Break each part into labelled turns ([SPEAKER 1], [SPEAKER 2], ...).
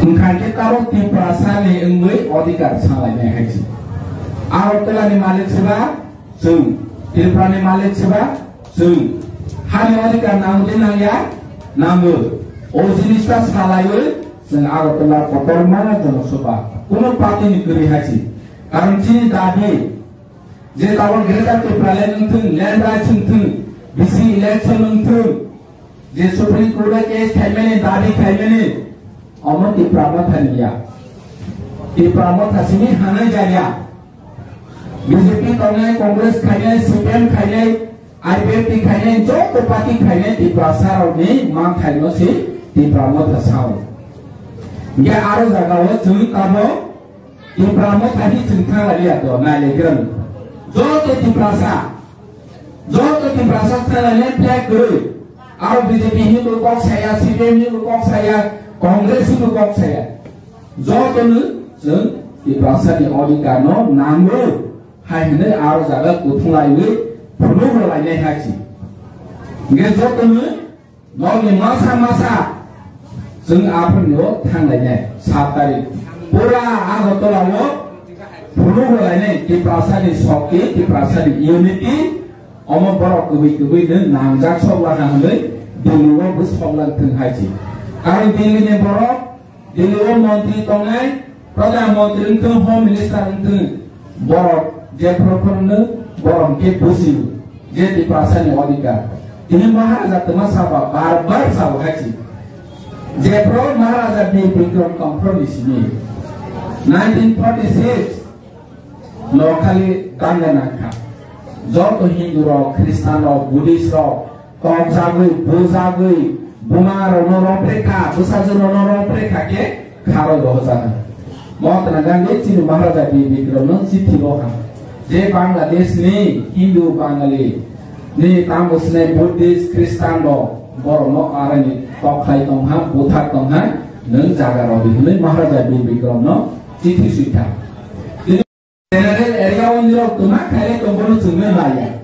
[SPEAKER 1] Engkau kita roti perasaan yang enggak odikar salah ni haji. Arotola ni malik sebab sung, Tripura ni malik sebab sung. Hari odikar namu ni naya namu. Originista salah itu sung arotola kotor mana jono sebab. Kuno parti ni kiri haji. Karena sini tadi, jadi tahun kita Tripura lentung, land rights lentung, bisi election lentung, jadi Supreme Court case kaiman tadi kaiman ni. Amat Tripura thania, Tripura thasini hana jaya. BJP kaunai, Congress kaunai, CPM kaunai, IPP kaunai, jo to parti kaunai Tripura sarau ni mang kaino si Tripura thasau. Dia arus agak jeng tabo Tripura tadi jengkang lagi atau nalegram. Jo to Tripura thasani flag guru. Arus BJP ni tu kok saya, CPM ni tu kok saya. Kongres itu kok saya, jauh tu di prasa di audikano namu, hanya harus ada kutung lagi, perlu lagi haji. Jauh tu, nol masa, apa ni thang lagi, satari, pura agak tu lalu, perlu lagi di prasa di soki, di prasa di unity, omong berok kubi dan namjak sobat hamil, di luar bus sobat teng haji. Kalau Delhi ni borok, Delhi Menteri Tongai, Perdana Menteri itu, Home Minister itu borok, dia propernya borok ke busi, dia di perasaan odika. Ini Maharaja teman sahabat, barbar sahabat haji. Dia pro Maharaja di Bikram kompromis ini. 1946, lokali Tanganaka, Joto Hindu ro, Kristen ro, Buddhist ro, Kong Jagui, Buzagui. Buma rono preka, busaja rono preka ke karo dohjana. Mau tenaga ni cini Maharaja di Bikram citi loha. Je Bangladesh ni Hindu Bangali, ni Tamus ni Buddhist Kristen lo, borono ara ni tokai tongha, Buddha tongha, neng jaga robi. Ni Maharaja di Bikram no citi suita. Ini general area unjur tuna kaya tombol cuma laya.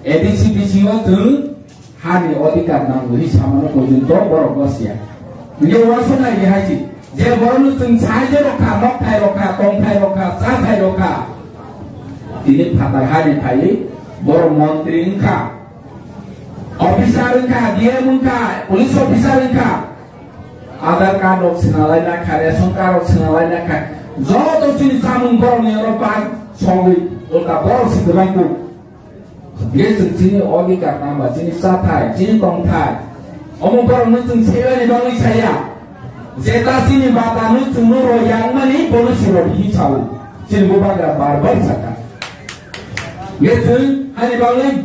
[SPEAKER 1] Edisi bisiwa tu. Hari odikar nanggu hi sama no kujun to borok bosya. Dia waso lagi haji. Dia borok tung saja roka, nok thai roka, tong thai roka, sa thai roka. Ini patai hari thai borok menteri engka, officer engka, dia engka, polis officer engka. Agar kadok senalai nak, ration kadok senalai nak. Jodoh sini samung borok ni ropa songi, ulta borok si derangku. Dia sini odikar nama, sini satai, sini tong thai. Omong borong nutung sewa ni bangi saya. Zeta sini bata nutung nuro yang mani bonus siro hicau. Sini bubaga barbar saka. Gitu, hari bangi.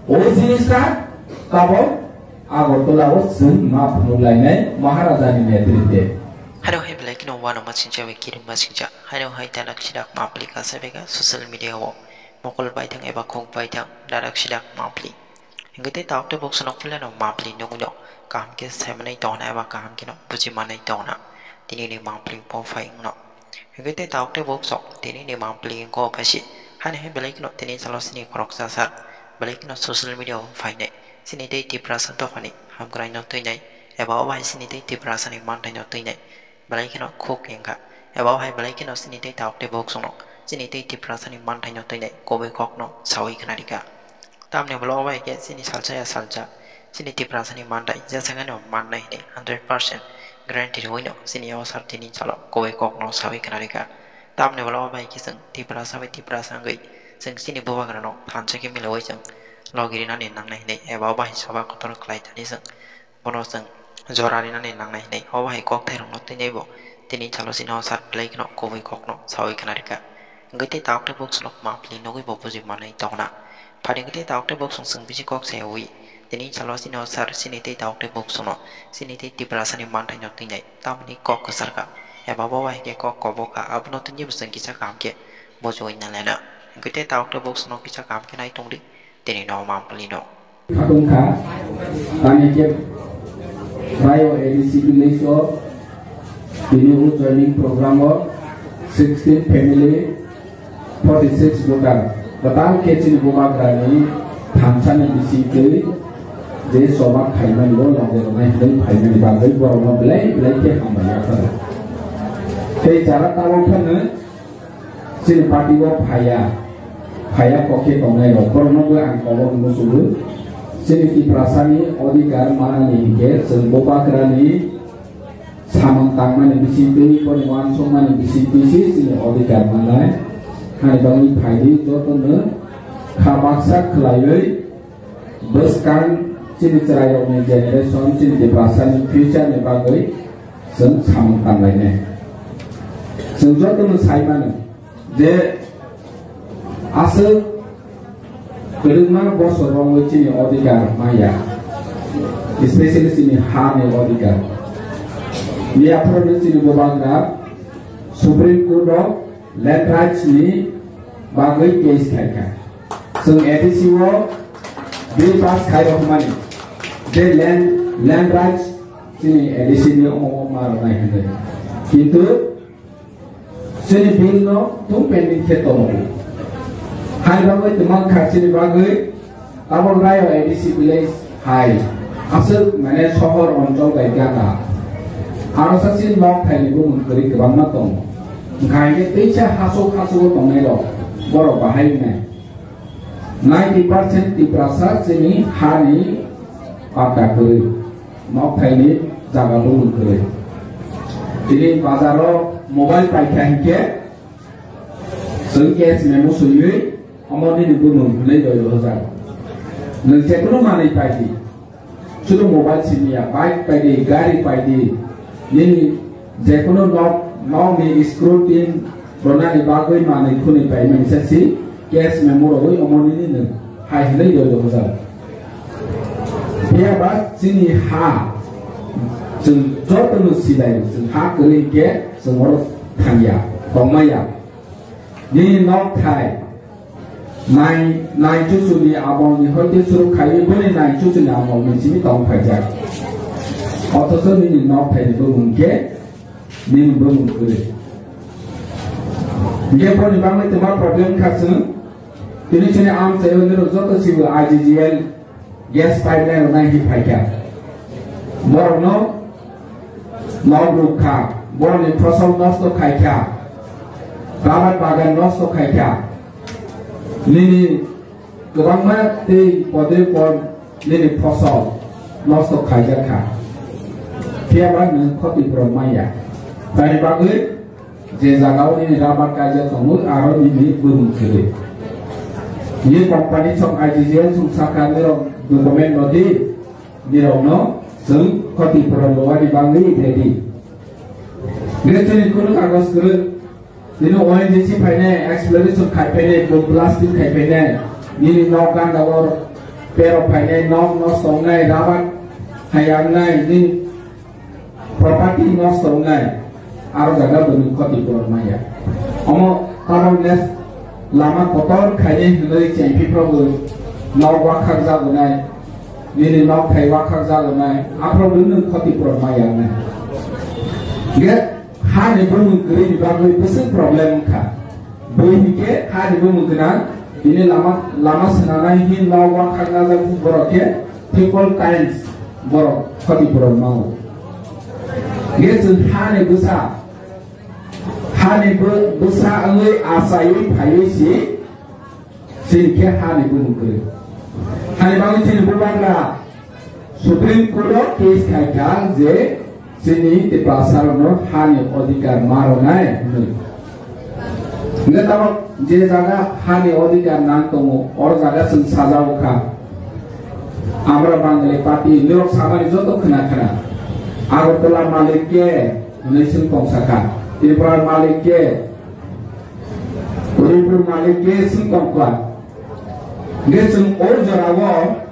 [SPEAKER 1] Oh sini start, tabo. Agar tolak sen maaf mulai ni Maharaja ni netrite.
[SPEAKER 2] Halo hai belaki no wana machinja wikirim machinja. Halo hai tanak sidak aplikasi bega sosial media wo. Mokol baitang eba kong baitang darak sidak mapli. Hingga tahu tu box nok pula no mapli nunggu kam ke semenai tona eba kam ke no puji manai tona. Tini ni mapli po fai no. Hingga tahu tu box sok tini ni mapli ko pasi. Hanya hai belaki no tini selalu sini korok sasar. Belaki no sosial media fai ne. Sini deh di perasaan tu fani. Ham kerai no tu ne. Eba awai sini deh di perasaan ni mantai no tu ne. Belaki no cook engka. Eba awai belaki no sini deh tahu tu box no. Sini ti perasaan ni mantai no tu ne. Kobe kok no sawi kenarika. Tamne belo awai ke sini salja ya salja. Sini ti perasaan ni mantai. Jangan no mantai ni 100% guaranteed hoy no. Sini awasar tini calo kobe kok no sawi kenarika. Tamne belo awai ke seng ti perasaan gay. Seng sini bawa kerana no panca ke milawai seng. Logiri nani nang nahi ne. Eba awai sabak kotor kelai tadi seng. Bono seng jorari nani nang nahi ne. Awai kok terong no tu ne bo. Tini calo sini awasar pelai no kobe kok no sawi kenarika. Ngati tahu tu box nok mapli no gui bobo ji manai tona. Pada ngati tahu tu box sung biji kok sewi. Tini calo sini osar sini ti tahu tu box no. Sini ti perasaan ni mantai nyok tinggai. Tam ni kok kesar ka. Ya bapa wai ke kok koboka. Ab no tunjuk beseng kisah kam ke. Bojo ina lena. Ngati tahu tu box no kisah kam ke nai tongdi. Tini no mapli no.
[SPEAKER 1] Kadung ka. Tanya ke. Bio edisi bilisho. Ini joining program 16 family. 46 voter. Betul kecil buka kerani thamsan yang disini jadi sobat kaiman lo yang bermain dengan kaiman bagai orang belai ke hamanya kan. tei cara tawang thane sini party go phaya koke tongnai ro korno go ang kobo musubu sini ti prasani odikar manani ke seng bobakrani samang tangmani bisinti poniwan somani bisinti sini odikar manai hai bangi phaidi jotone khabaksa khlaioi beskan sini cerai generation sini di prasani future ni bagai seng samang tanglai ne seng jotone saimane je asal kelima bos orang sini odikar maya especially sini hane odikar ni apro sini bobangra Supreme Court of land rights ni bagai case kaya sung ADC wo bill pass kaya humani de land rights sini ADC ni omar naik hande kintu sini bill no tum pending keto hai bagai temang khasini bagai abang rayo ADC village hai asal mana শহর অঞ্চল গায়গানা aro sasin nok thaini bu mungkri kebang matong gaige teisa haso tongnai ro boro bahai nai 90% ti prasa sini hani pata kuri nok thaini jaga bu mungkri ini bazaro mobile paikha hike sengkes memo suyui amoni ni bu mungkri do hozar nang jekono manai paidi শুধু মোবাইল সিনিয়া বাইক পাইদি গাড়ি পাইদি ini jekono no mi scrutin ronani bagoi mane khuni pai mani sasi case memoro oi omoni ni ne hai hlei do hoza dia ba sini ha jeng jotonu silai jeng ha kri ke semor thangya tomaya ni nok thai nai chusu ni abong ni hoite suru khai bone nai chusu ni abong ni simi tong phajak অথচ নিনি knock tiny বমুনকে নিনি বমুন করে গে পনি বাংলা তোমার প্রবলেম খাছে তিনি চনে আম চাইবনের যত ছিল আইজিজিএল গ্যাস পাইপলাইন নাই হি ফাইকা বরন নবরুখা বরনি ফসল নষ্ট খাইকা রাবার বাগান নষ্ট খাইকা নিনি গোবাংমা তেই পদে পদ নিনি ফসল নষ্ট খাইকা খা tiap ni khoti promaya tani bagai je jagao ni rabar kaja tongu aro ini belum kiri ini company song IGGL song sakar ni ro government body ni ro no sung khoti proloa di bangi dedi greteni kono kagos kuru dino ONGC paine exploration khai paine plastic khai paine ni nok kan dawor pero paine nok no song nai rabar hayang nai ni property নষ্ট নাই আর জায়গা বনি ক্ষতি করমায়া অমো কারণ নেস লামা কতর খাইনে হই চেম্পি প্রবো নক ওয়াখাক জাগনাই নিনি নক খাই ওয়াখাক জাগনাই আপ্রো বনি ক্ষতি করমায়া না গে হা নি বনি গরি বিভাগই বেসে প্রবলেম খা বইনিকে হা নি বনি গনা ini lama senanai hi nok ওয়াখাক জাগা বরকে people times বর ক্ষতি করমাও Gesung hane busa angui asayui payui si ke hane bumukuri hane bangun sini bubangga Supreme Court case kaika je sini di pasar no hane odikar maronai nggak tahu je jaga hane odikar nantomo or jaga sung sajau ka amra bangale party nirok samani joto kena Agartala Malikye Nation Kongsaka Tripura Malikye Uripur Malikye Sing Kongkwa Ngesung Ol Jarawo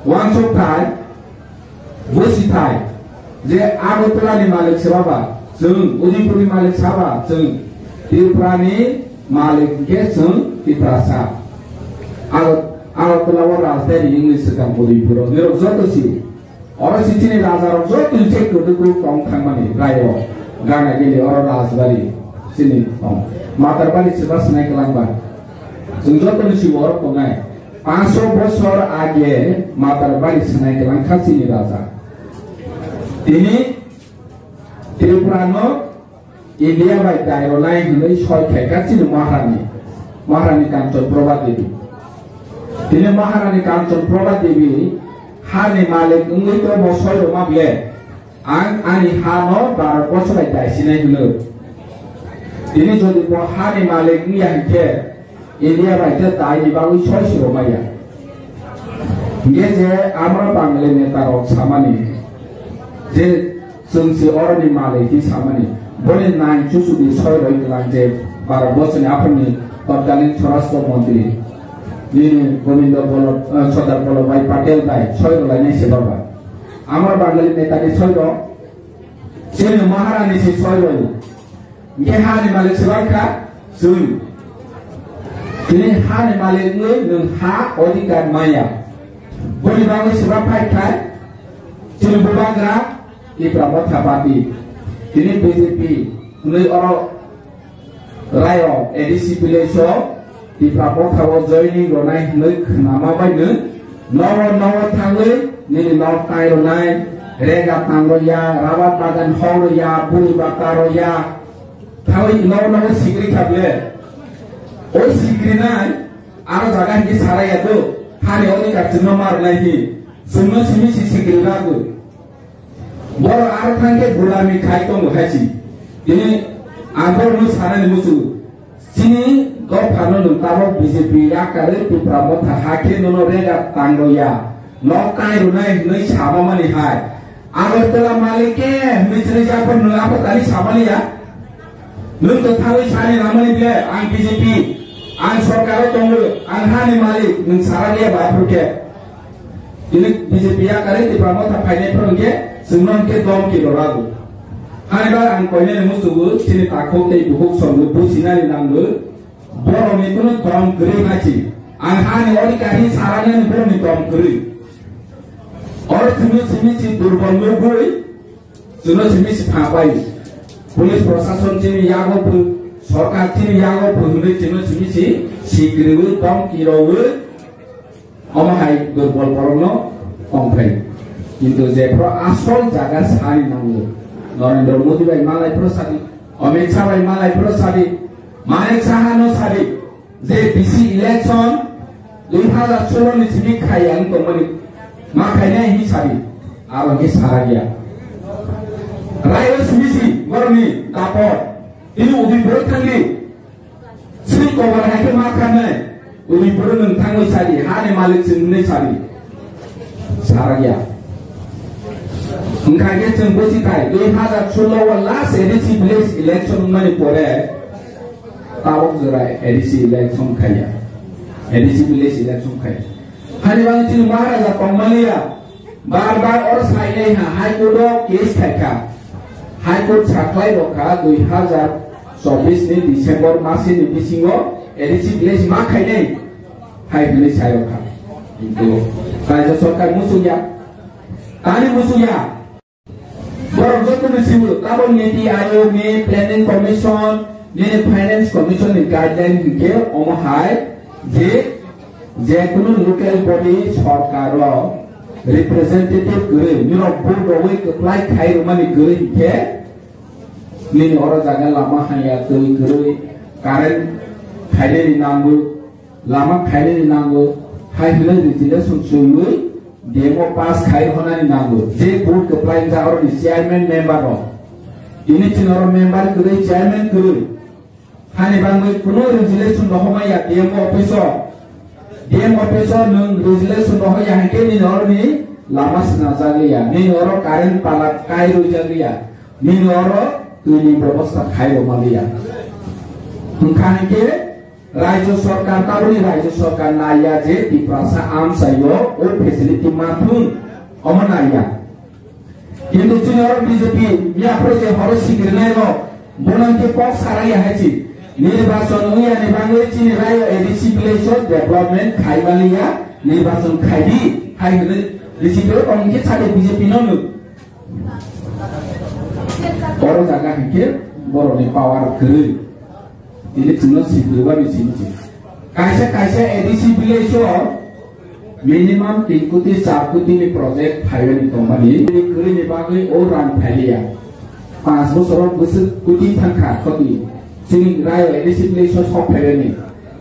[SPEAKER 1] Wangso Thai Bosi Thai Je Agartala ni Malik Sababa Sung Uripur ni Malik Sababa Sung Tripura ni Malikye Sung Triprasa Agartala wa Rajdhani English Sekam Uripur Nirok Zoto Si Orang sini raja rojo tujuh kudu kong khamani rayo gana gini orang rajbari sini kong matarbari sebab naik lambat sungguh tu si orang kongai 500 bosor age matarbari naik langkah sini raja ini Tripurano India by Dironai Hului Soy Kekatsin Maharani Kanchan Prabha Devi. Tine Maharani Kanchan Prabha Devi Hani Malik Unglito Mosoy Romable Ani Hano Bar Boso by Daisine Hulu. Tine Jodi Hani Malik Niyanke India by the Dai Bawi Soy Romaya. Geze Amra Bangale Netarok Samani. Je Sungsi Orani Maliki Samani. Boleh naik cucu di soal dari lanjut para bos ini apa nih totkalin Swarastra Menteri ini Govinda Sodar Vallabhbhai Patel bai soal lainnya siapa? Amar Bangali neta di soal sini Maharani si soal ini. Ini hari Malik Swarka sun. Ini hari Malik ini nengha odikan maya. Boleh bangun siapa kai? Sini berbangga di Prabowo Thapati. Ini BJP, mulai orang Rayo, edisi Pileso di Prabowo Thawo joining Ronai Nek nama baik nawa tangwe ni nawa tai Ronai rega tangroya rawat bagan horoya bui bakaroya thawi nawa sikri kable oi sikri nai aro jaga hi saraya tu hani oni ka jinno mar nahi sunno simi sikri lagu Boro artangke bulami kai tong haji. Ini angkor nu sana ni musuh. Sini kau kano nu tabo BJP ya kare tu Prabowo Thahake nono rega tanggoya. Nokai runai nui sama mani hai. Angkor telah malike misteri siapa nu apa tadi sama ni ya. Nu tu tahu sani nama ni dia ang BJP. Ang sorkaro tonggu ang hani malik nu sarang dia bapak ke. Ini BJP ya kare tu Prabowo Thahake pergi. Semua ke dom ke doragu. Hari bar angkonya ni musuh sini takut teh buhuk songgu busina ni nanggu. Boro ni pun dom kering aci. Anghani ori kahi sarana ni boro ni dom kering. Orang sini si durbal murgui, sini si papai. Polis prosason sini yago pu, sorkar sini yago pu, sini si sikriu dom kirogu. Omahai durbal porno komplain. Itu Zepro asal jaga sehari nanggu. Narendra Modi by Malay Prosadi, Amit Shah by Malay Prosadi, Manik Sahano Sadi. Ze BC election, 2016 ni sini kayang tomani, makanya ini Sadi, awak Saragia. Rakyat sini warni dapur, ini ubi bertanggi. Sini kau berhati makannya, ubi bertanggi Sadi, hari Malik sini Sadi, Saragia. Engkau yang bosi kai, 2016 last edisi place election mana pore, tahu zurai edisi election kaya, edisi place election kaya. Hari bang itu Maharaja Pemalia, bar orang saya ini High Court case kaya, High Court saklai doka 2024 ni Desember masih ni bisingo edisi place mak kaya ni, High place saya doka. Itu Raja Sorkar musuhnya, tani musuhnya. Baru jatuh di sini, kalau Niti Ayog ni Planning Commission, ni Finance Commission ni guideline ke, omahai, je kuno local body sorkaro representative guru, ni board away apply kai rumah ni guru ke, ni orang jangan lama hanya tu guru, karen kai ni nanggu, lama kai ni nanggu, hai hilang di sini sungai. Demo pass khai hona ni nanggu. Je board apply jawar di chairman member ho. Ini cina orang member kiri chairman kiri. Hani bangui kuno resolution bahwa ya demo officer nung resolution bahwa ya hake ni orang ni lama senazali ya. Ni orang karen palak kai rujali ya. Ni orang ini berbostak khai romali ya. Hengkang ke Raja Sorkar tahu ni Raja Sorkar naya je di prasa am sayo or facility matun oman naya. Ini cina orang BJP ni apa je harus sikirnai lo. Bukan ke kok saraya haji. Nirbason uya ni bangui cini rayo edisi place development khai balia nirbason khai di hai ni disitu orang kita ada BJP nonu. Orang jaga hikir, orang ni power kiri. Ini cuma berubah di sini. Kaisa edisi bileso minimum 3 kuti 4 kuti ni project highway ni company ini kiri ni bagi orang Thalia. 5 বছর বছর কোটি থাকা কতি চিনি রায় এডিসি প্লেসও সব ফেরেনি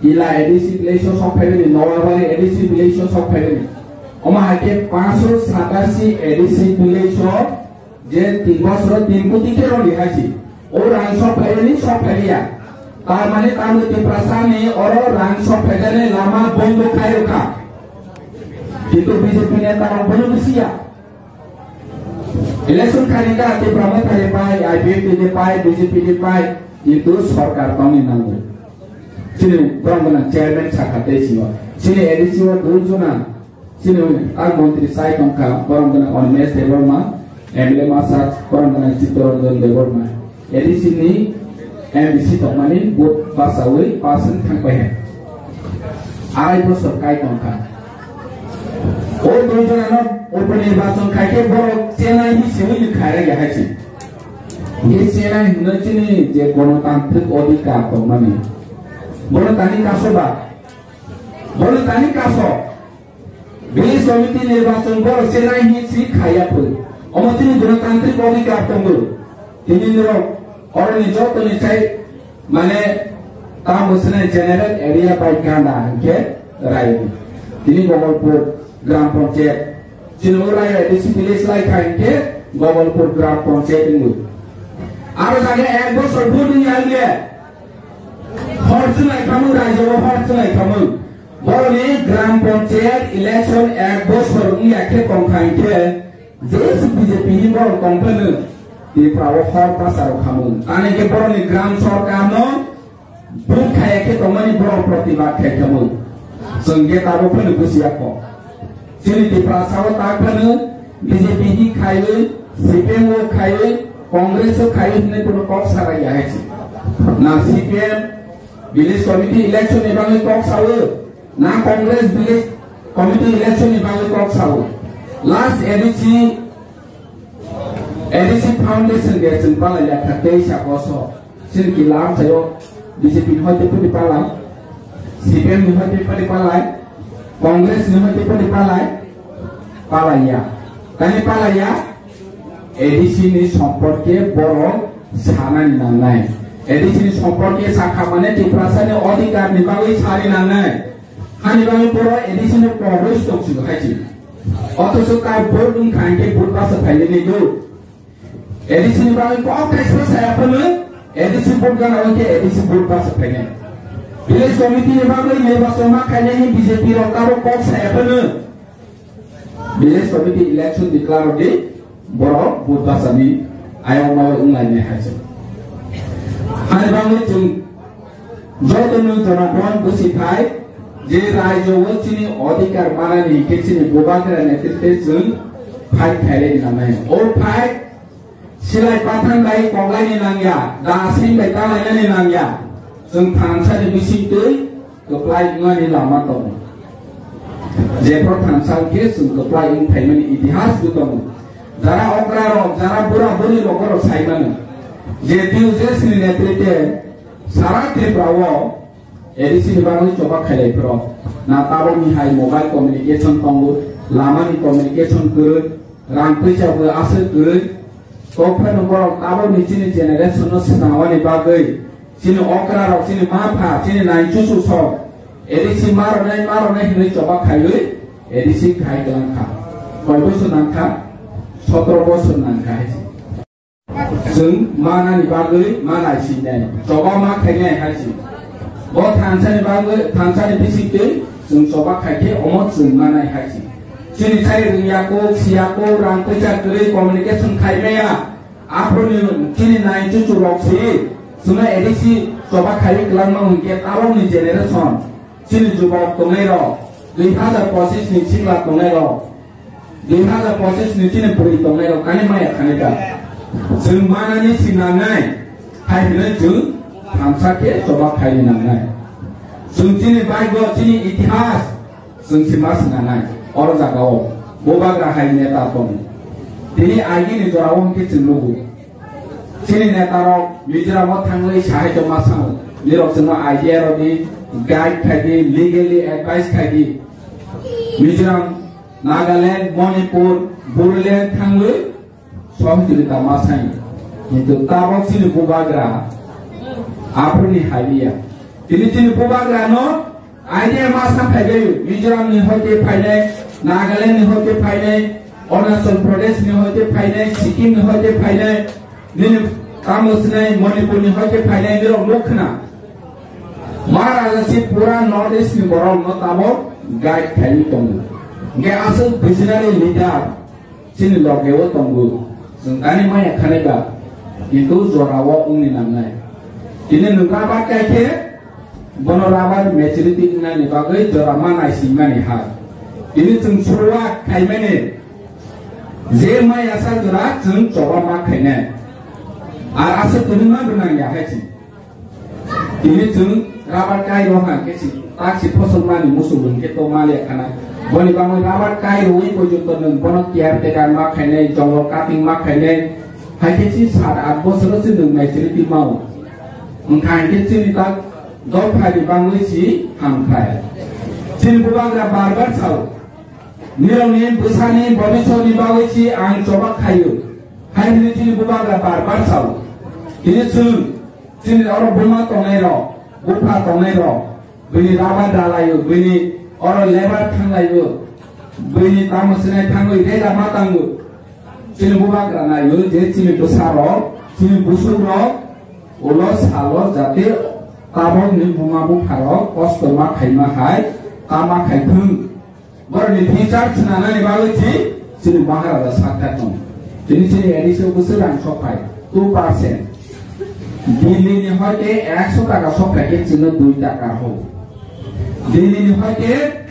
[SPEAKER 1] ইলা এডিসি প্লেসও সব ফেরেনি নওয়াবাড়ি এডিসি প্লেসও সব ফেরেনি ওমা হাকে 587 এডিসি প্লেসও যে 3 বছর 3 কোটি কে রলি হাসি ও রাং সব ফেরেনি সব ফেরিয়া তার মানে তার মধ্যে প্রশাসনে ওর রাং সব ফেরেনি লামা বন্ধ খায় রাখা কিন্তু বিজেপি নেতারা বলে বসিয়া ইলেকশন খারিদা তে ব্রাহ্মণ খারে পায় আইপিএফ তে পায় বিজেপি তে পায় কিন্তু সরকার পানি নাও চিনি ব্রাহ্মণ চেয়ারম্যান সাখাতে ছিল চিনি এডিসি ও দুজনা চিনি আর মন্ত্রী সাই টঙ্কা ব্রাহ্মণ অনমেশ দেবর্মা এমএলএ মাসাজ ব্রাহ্মণ চিত্তরঞ্জন দেবর্মা এডিসি নি এমডিসি তমানি বুট পাসাওই পাসন থাকবে হ্যাঁ আড়াই বছর কাই টঙ্কা ও দুজনের উপনির্বাচন খাইকে বড় চেনাই হিসেবে খাইরা গেছে এই চেনাই নচিনি যে গণতান্ত্রিক অধিকার তো মানে গণতান্ত্রিক কাসবা গণতান্ত্রিক কাস এই সমিতি নির্বাচন বড় চেনাই হিসি খাইয়া পড়ে অমতিনি গণতান্ত্রিক অধিকার তঙ্গ তিনি নিরব অরনি যতনি চাই মানে তা মুসনে জেনারেল এরিয়া বাই কান্ডা কে রাই তিনি গোবলপুর গ্রাম পঞ্চায়েত চিনমুরাই এডিসি ভিলেজ লাই খাইকে গোবলপুর গ্রাম পঞ্চায়েত ইংু আর জায়গা 1 বছর ভোট নিয়ে আইলে হরচুনাই খামু রাজ্য হরচুনাই খামু বরনি গ্রাম পঞ্চায়েত ইলেকশন 1 বছর নিয়ে একে কম খাইকে যে বিজেপি নি বড় কোম্পানি তি প্রাও হর পাসার খামু আনেকে বরনি গ্রাম সরকার ন ভোট খাইকে তমানি বড় প্রতিবাদ খাইখামু সঙ্গে তারও ফলে বসিয়া কম চিনি প্রাসাও তাকনে বিজেপি কি খাইলে সিপিএম ও খাইলে কংগ্রেস ও খাইলে নে কোনো কক সারাই আছে না সিপিএম ভিলেজ কমিটি ইলেকশন এবারে কক সাও না কংগ্রেস ভিলেজ কমিটি ইলেকশন এবারে কক সাও লাস্ট এডিসি ফাউন্ডেশন গেছেন পালা লেখা 23 বছর সিনকি লাভ চাইও বিজেপি হইতে পড়ি পালা সিপিএম হইতে পড়ি পালা কংগ্রেস নিহতে পড়ে পালাইয়া তাই পালাইয়া এডিসি নি সম্পর্কে বড় সানানি না নাই এডিসি নি সম্পর্কে শাখা মানে টিপ্রাসানে অধিকার নিবাই সারি না নাই হানি বাই বড় এডিসি নি প্রবেশ করছিল হাইছি অথচ কাই ভোট উন খাইকে ভোট পাস খাইলে নি গো এডিসি নি বাই কো কাইসো সায়াপনে এডিসি ভোট গানাওকে এডিসি ভোট পাস খাইনে ভিলেজ কমিটি নির্বাচন নির্বাচন খাইলে বিজেপি রকারো কক সায়াপনে ভিলেজ কমিটি ইলেকশন ডিক্লার দি বড় বুদ্ধাসানি আয়মা উংলাইনে হাইছে আরে বাংলা চুং যতনু জনগণ বসিথাই যে রাজ্য চিনি অধিকার মানানি কেচিনি গোবাগ্রা নেতৃত্বে চুং ফাইট খাইলে নামাই ও ফাইট সিলাই পাথান লাই কংলাইনি নাংয়া দাসিং লাই তালাইনি नांगया जों थानसालि बिसिंतै गोप्लाय इंगानि लामा दं जेफोर थानसालिके जों गोप्लाय इन थाइमानि इतिहास दं যারা অগ্রারক যারা বুড়া বুড়ি রকর সাইমানো যে দিউ যে সিনি নেতৃত্বে সারা ত্রিপুরাও এডিসি বিভাগनि চবা খাইলাইফोर ना ताबो मिहाय मोबाइल कम्युनिकेशन दंगो लामानि कम्युनिकेशन गरु रां फैसाबो आसो गरु तफोर नंबर ताबो निचिनि जेनेरेशन सिनावानि बागै सिनि अग्रारक सिनि माफा सिनि नाइचुसु स एडिसि मारनाय हिनै चबा खाइलै एडिसि खाइगलांखा कय बोसोर नांखा 17 बोसोर नांखा जों मानानि बागै मानायसिनाय चबा मा खाइनाय हासि ब थानसानि बागै थानसानि बिसिकै जों चबा खाइके अमत जों मानाय हासि सिनि साइ रियाको सियाको रां पैसा गरै कम्युनिकेशन खाइनाया आफोरनि सिनि नाइचुसु रक्सि जोंना एडिसि चबा खाइ गलांमा हुनके ताबोनि जेनेरेशन सिनि जुबक दंनाय र 2025 नि सिंला दंनाय र 2025 नि सिनि बुरै दंनाय र कानि माया खानेका जों मानानि सिनांनाय खाइनो जों थामसाके चबा खाइनो नांनाय जों सिनि बाइगो सिनि इतिहास जों सिमा सिनांनाय और जागाव बोबाग्रा हाइ नेता दं दिनै आइनि जराव हुनके जों लुगु सिनि नेतार मिजोराम थांलै साहित्य मासाव निरक जों आइडिया रदि गाइड खाइदि लीगली एडवाइस खाइदि मिजोराम नागालैंड मणिपुर बोडोलैंड थांलै सहयोगिता मासाय Itu tabok sini bubagra apa ni hadiah. Ini sini bubagra no idea masa payah. Mizoram ni hote payah, Nagaland ni hote payah, Arunachal Pradesh ni hote payah, Sikkim ni hote payah, ni kamus ni Manipur ni hote payah ni orang lokna. Maharaja si pura Northeast ni borong no tabok guide payah tunggu. Gak asal visionary leader sini logewo tunggu. Sengkani maya kanega itu zorawo uni namnai. Ini nungkabat kaya bonorabat maturity ina ni bagai zorama nai simani ha. Ini jeng surwa kai mene. Je maya asal zora jeng coba makai ne. Asal tunima benang ya haji. Ini jeng rabat kai rohan kesi. Tak si posulmani musuh keto malia kana. Boni bangun rabat kai rui pojok nung bonok kiar tekan makai ne jonglo cutting makai ne. Hai kesi saat abo selesai nung maturity mau. Mungkin kesi ni tak gol hari bangun si hamkai. Sini bubagra barbar sau. Nirau ni besar ni boni sau ni bangun si ang coba kayu. Hai ni sini bubagra barbar sau. Ini sini orang buma tongai ro, buka tongai ro. Bini rabat dalayu, bini orang lebar tanglayu, bini tamu senai tanggu ida matanggu. Sini bubagra na yu, jadi sini besar ro, sini busuk ro, ulos halos jati tabok ni bunga buka ro, kos toma kaima hai, kama kai pung. Baru ni teacher senana ni bawa sini maharaja sakat tong. Jadi sini edisi busuk yang sopai 2%. Dili ni hoite 100 টাকা sopai ke sini 2 টাকা ho. Dili ni hoite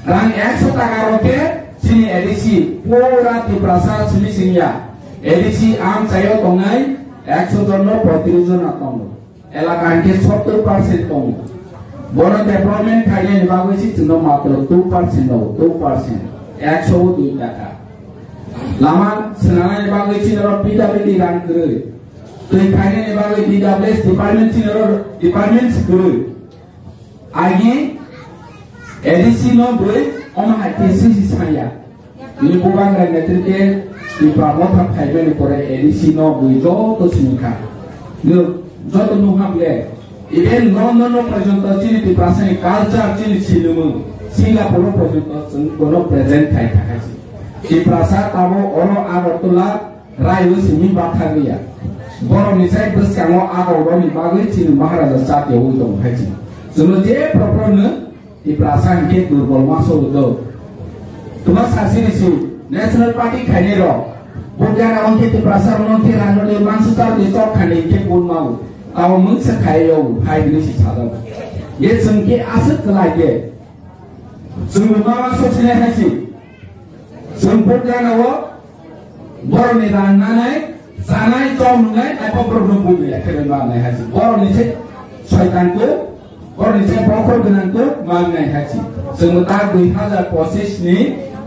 [SPEAKER 1] rang 100 টাকা roke sini edisi pura di prasa sini singya. Edisi am sayo tongai 100 jono 35 John atong. Elaka ke 70% tong. Bono development kaya ni bagus sih cuma matro 2% no 2%. 102 টাকা. Lama senana ni bagus sih nero PWD rang kere. Tuh kaya ni bagus di DWS department sih nero department kere. Agi edisi no boy oma hati sih saya. Ini bukan dengan netrike di pramotan kaya ni kore edisi no boy jo to singka. Ni jo to nuham le. Even no presentasi di perasaan culture cili cilumu Singapura presentasi kono present kai kakasi. Di perasaan tamu orang arotola rayu sini bakal dia. Borong ni saya bers kamu orang ni bagai cili maharaja saat yang ujung haji. Sebenarnya propernya di perasaan ke durbol masuk itu. Cuma saksi ni si National Party kaya ro. Bukan orang ke di perasaan orang ke rano di mansudar di stok kaya ke pun mau. Kalau mungkin kaya hai ini si cadang, ye sengke aset kelage, sengguh masuk sini haji, sempurna nawa, baru ni ranai, sanai com ngai, apa problem bumi ya keren banget haji, baru ni cek syaitan tu, baru ni cek pokok dengan tu, mana haji, sementara 2000 posisi ni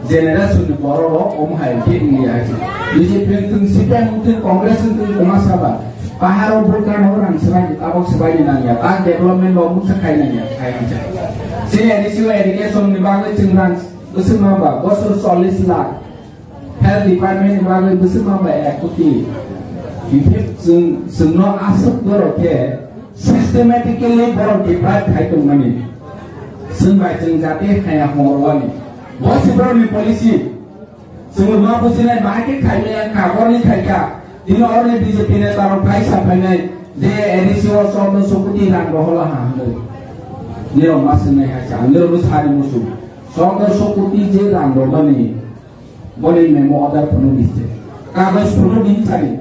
[SPEAKER 1] generasi ni baru hai kini haji, jadi penting siapa mungkin kongres itu kemasaba. Paharo bukan orang sebagai tabok sebagai nanya, tak development lo musa kaya nanya, kaya aja. Sini edisi education ni bagai cengran, besar mamba, gosor solis lah. Health department ni bagai besar mamba equity. Ini semua asap beroke, systematically berok deprived kaya tu mani. Semua cengjati kaya horwani. Bos ibro ni polisi, semua mampu sini bagai kaya kabor ni kaya. Ini orang yang BJP ni taruh kai sampai ni dia edisi orang sukuti dan bahawa hamil. Ni orang masih ni haja, ni orang hari musuh. Soalnya sukuti je dan bahawa ni boleh memo order penuh ni. Kagus penuh ni cari.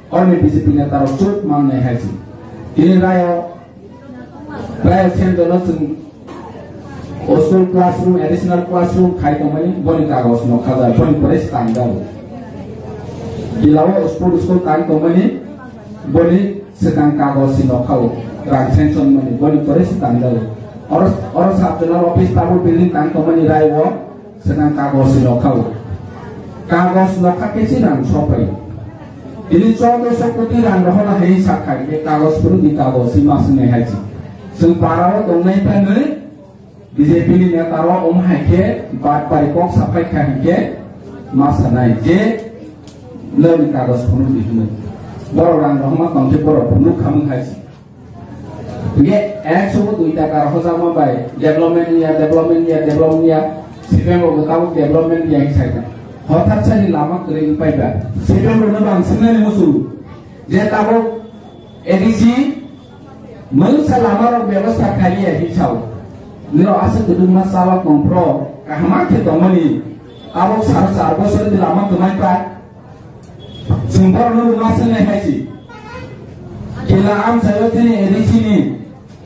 [SPEAKER 1] Orang yang BJP ni taruh cut mang ni haji. Ini raya cendol seng school classroom, additional classroom kai kemana boleh kagus no kaza boleh peres tanggal. Di lawa school tang tomani boleh sedang kagosi lokal transaction mani boleh peres tanggal orang sabjana office tabu building tang tomani raiwo sedang kagosi lokal kagos lokal kesi dan sopai ini contoh seperti dan rohlah hei sakai ke kagos perlu di kagosi masne haji semparawa tongai tanai BJP ni netaro haike bat parikok sampai kahike masanai je lebih kagos penuh di sini. borang rahma kongke borok punuk kamu haji. Ge eksobo 2 টাকা হজামা by development ya সিপেম ওগতাও development ya হিসাইনা হঠাৎ সানি লামা করে পাইবা সিপেম রনো বাংসিনানি মুসু যে তাবো এডিসি মনসা লামার ব্যবস্থা খাইয়ে হিসাও নিরো আসে দুদুমা সালা কম্প্রো কাহমা কে দমনি আবো সার সার বছর দি লামা কমাই পায় সুন্দর রনো মাসনে হাইছি kila am sayo tini edisi ni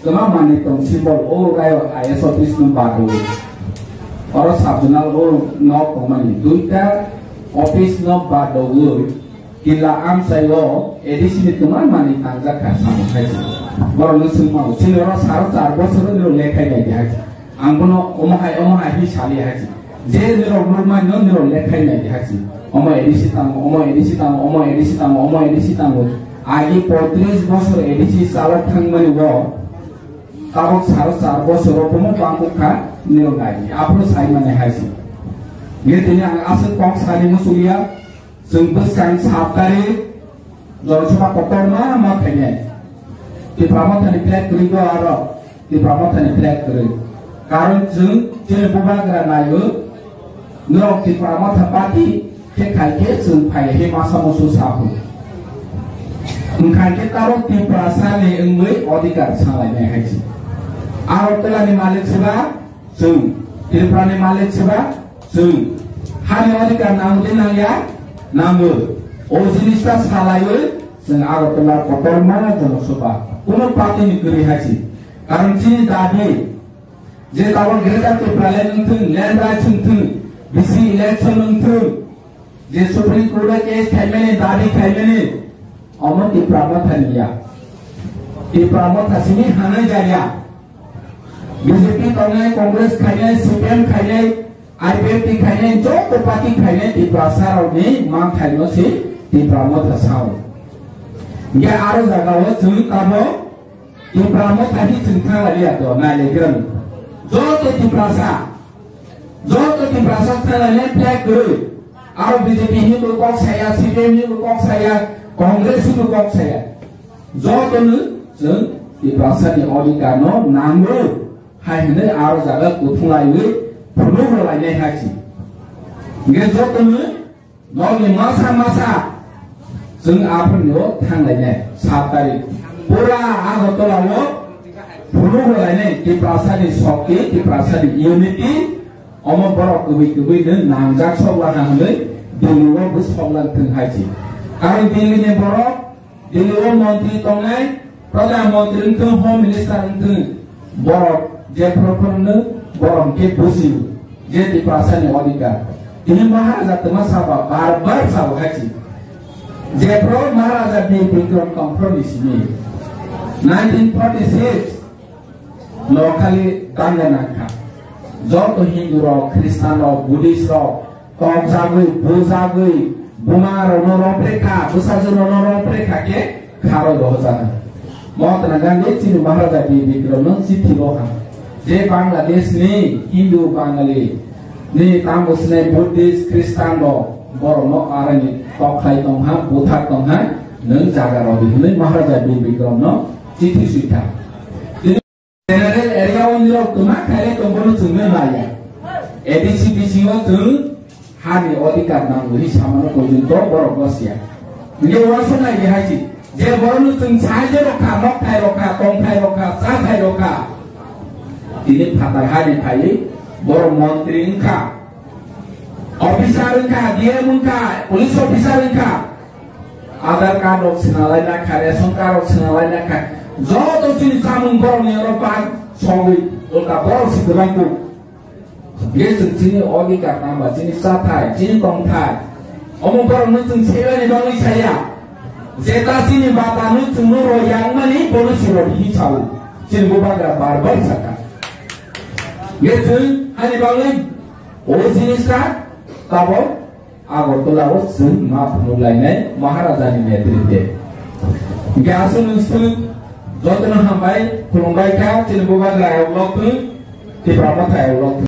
[SPEAKER 1] kema mani tong simbol o gayo IS office number 2 oro sabjunal o no komani 2 office number 2 kila am sayo edisi ni kema mani tangja ka samo haisi boro no sumau sini oro saro char bosoro niro lekhai nai haisi angbono omohai hi sali haisi je niro bluma no niro lekhai nai haisi omo edisi tamo आगे 35 বছর এডিসি চালক থাকমানি ব তাবক 4.5 বছর পমো বাংকু খা নিও গাই আপনো সাই মানে হাইছি গেতিনি আং আসে কক সানি মুসুলিয়া जों बोसां साबतारि जरसमा कटरमा मा थाइने ति प्रामथानि फ्लेट करिगो आरो ति प्रामथानि फ्लेट करि कारण जों जे बुबाग्रा नायो नो ति प्रामथा पार्टी के खाइके जों फाइ हे मासा मसु Sahu Mungkin taruh di perasaan yang enggak odikar salah yang haji. Awal telah ni malik sebab, sung. Tidak ni malik sebab, sung. Hari odikar namun nang ya, namun. Oh jenis tas salah itu, sung awal telah kotor mana jangan sebab. Kuno parti ni kiri haji. Karena sini tadi, jadi awal kereta tu peralahan untuk land rights untuk, bisi election untuk, jadi Supreme Court case kaimene tadi kaimene. Omo di pramothania di pramothasini hana jaya BJP kainai Congress kainai CPM kainai IPF kainai joko parti kainai di prasarau ni mang kaino si di pramothasau ya aro jagawo jung tabo di pramothani jungtang lagi ato na legram joko di prasa thalane plek guru aro BJP ni ko kok saya CPM ni ko kok saya Kongres itu kok saya, jodoh jeng di perasaan di Odikano nanggu, hanya harus jaga kutung lagi, penuh lagi haji. Nggak jodoh, nongin masa jeng apa nih tang lagi, sabari, pura agak tolawo, penuh lagi di perasaan di Soki, di perasaan di Unity, omong borok kewi dan nangjak soal hanya di luar bus soal teng haji. Karena Delhi ni borok, Delhi menteri tongai, perdana menteri itu, home minister itu borok, je prokurna borok ke pusi, je di perasaan yang odikar. Ini Maharaja temasa barbar sahaja haji. Je pro Maharaja di Bikram kompromis ini. 1946 lokali Tanganaka, jodoh Hindu ro, Kristen ro, Buddhis ro, kau jagui, Bumar noro preka, busaja noro preka ke karo dohjana. Mau tenaga ni cini Maharaja di Bikram City lohan. Je Bangladesh ni Hindu Bangali, ni tamus ni Buddhist Kristen lo, borono arani tokai tongha, Buddha tongha, neng jaga robi. Ni Maharaja di Bikram City suita. Jadi general area oniro tuma kare tombono cungai maya. Edisi tu hari odikar nanggu hi samano pojunto borok bosya. Nge waso na ye haji. Je boronu tung saje roka, mok thai roka, tong thai roka, sa thai roka. Ini patai hari thai borok menteri engka, officer engka, DM engka, police officer engka. Aadhaar card rok sinalai nakha, ration card rok sinalai nakha. Joto chini samung borok ni ropan sowi, ulka borok si gebangku. Ye sini odikar nambah, sini satai, sini tongtai. Omong korang nutung sewa ni bangi saya. Zeta sini bata nutung nuro yang mani bonus siro hijau. Sini bubagra barbar saka. Ye sini hani bangi, oh sini sah, tabo, agor tolawo sini maaf mulai nih Maharaja ni netrite. Ye asun nutung, jodoh hambai, kurungbai kau sini bubagra evlog tu, di pramatha evlog.